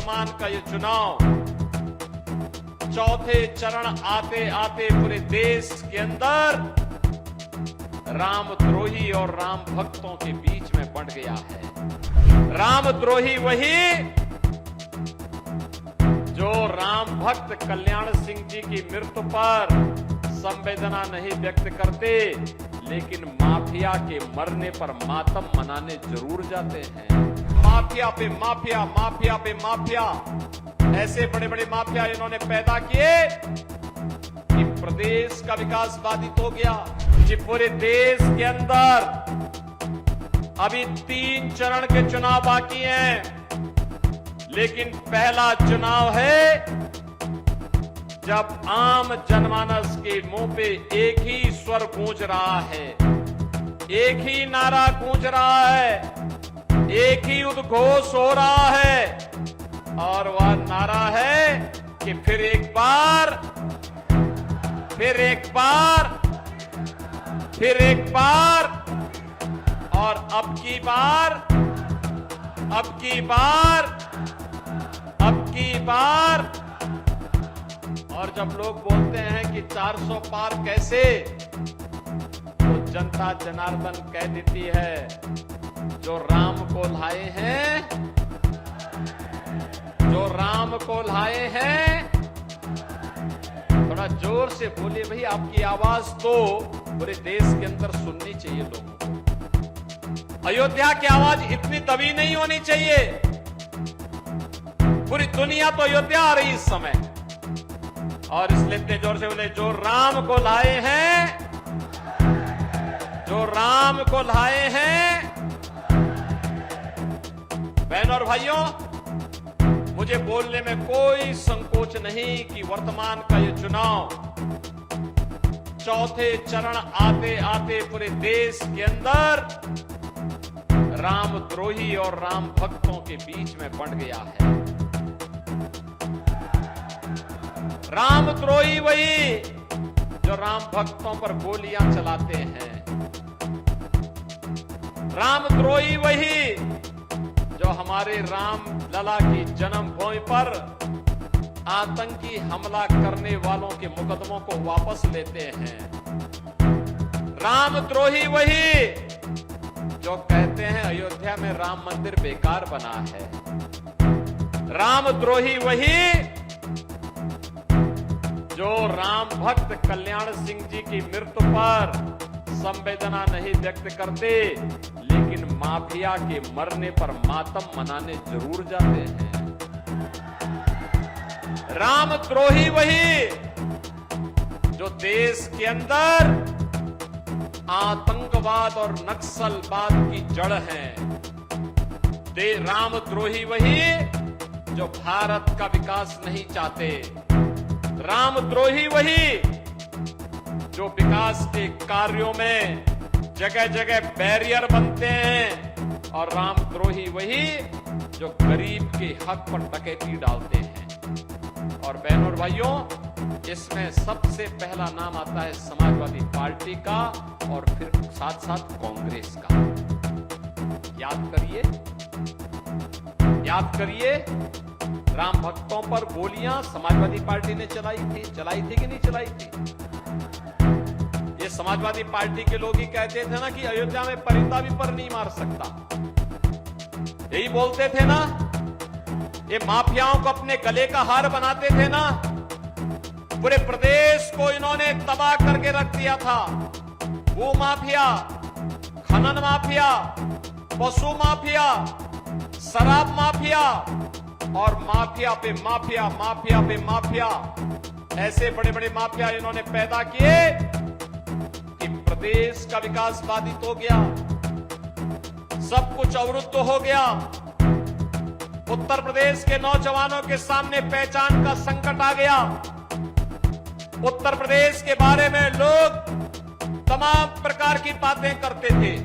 वर्तमान का ये चुनाव चौथे चरण आते आते पूरे देश के अंदर रामद्रोही और राम भक्तों के बीच में बंट गया है। रामद्रोही वही जो राम भक्त कल्याण सिंह जी की मृत्यु पर संवेदना नहीं व्यक्त करते, लेकिन माफिया के मरने पर मातम मनाने जरूर जाते हैं। माफिया पे माफिया, माफिया पे माफिया, ऐसे बड़े बड़े माफिया इन्होंने पैदा किए कि प्रदेश का विकास बाधित हो गया। कि पूरे देश के अंदर अभी 3 चरण के चुनाव बाकी हैं, लेकिन पहला चुनाव है जब आम जनमानस के मुंह पे एक ही स्वर गूंज रहा है, एक ही नारा गूंज रहा है, एक ही उद्घोष हो रहा है, और वह नारा है कि फिर एक बार, फिर एक बार, फिर एक बार, और अब की बार, अब की बार, अब की बार। और जब लोग बोलते हैं कि 400 पार कैसे, तो जनता जनार्दन कह देती है जो राम को लाए हैं, जो राम को लाए हैं। थोड़ा जोर से बोलिए भाई, आपकी आवाज तो पूरे देश के अंदर सुननी चाहिए लोगों को। अयोध्या की आवाज इतनी दबी नहीं होनी चाहिए। पूरी दुनिया तो अयोध्या आ रही इस समय, और इसलिए इतने जोर से बोले जो राम को लाए हैं, जो राम को लाए हैं। बहनों और भाइयों, मुझे बोलने में कोई संकोच नहीं कि वर्तमान का ये चुनाव चौथे चरण आते आते पूरे देश के अंदर रामद्रोही और राम भक्तों के बीच में बंट गया है। रामद्रोही वही जो राम भक्तों पर गोलियां चलाते हैं। रामद्रोही वही जो हमारे राम लला की जन्मभूमि पर आतंकी हमला करने वालों के मुकदमों को वापस लेते हैं। रामद्रोही वही जो कहते हैं अयोध्या में राम मंदिर बेकार बना है। रामद्रोही वही जो राम भक्त कल्याण सिंह जी की मृत्यु पर संवेदना नहीं व्यक्त करते, लेकिन माफिया के मरने पर मातम मनाने जरूर जाते हैं। रामद्रोही वही जो देश के अंदर आतंकवाद और नक्सलवाद की जड़ है। रामद्रोही वही जो भारत का विकास नहीं चाहते। रामद्रोही वही जो विकास के कार्यों में जगह जगह बैरियर बनते हैं, और रामद्रोही वही जो गरीब के हक पर डकैती डालते हैं। और बहनों और भाइयों, इसमें सबसे पहला नाम आता है समाजवादी पार्टी का, और फिर साथ साथ कांग्रेस का। याद करिए, याद करिए, राम भक्तों पर गोलियां समाजवादी पार्टी ने चलाई थी कि नहीं चलाई थी? ये समाजवादी पार्टी के लोग ही कहते थे ना कि अयोध्या में परिंदा भी पर नहीं मार सकता। यही बोलते थे ना। ये माफियाओं को अपने गले का हार बनाते थे ना। पूरे प्रदेश को इन्होंने तबाह करके रख दिया था। वो माफिया, खनन माफिया, पशु माफिया, शराब माफिया, और माफिया पे माफिया, माफिया पे माफिया, ऐसे बड़े बड़े माफिया इन्होंने पैदा किए कि प्रदेश का विकास बाधित हो गया, सब कुछ अवरुद्ध हो गया। उत्तर प्रदेश के नौजवानों के सामने पहचान का संकट आ गया। उत्तर प्रदेश के बारे में लोग तमाम प्रकार की बातें करते थे।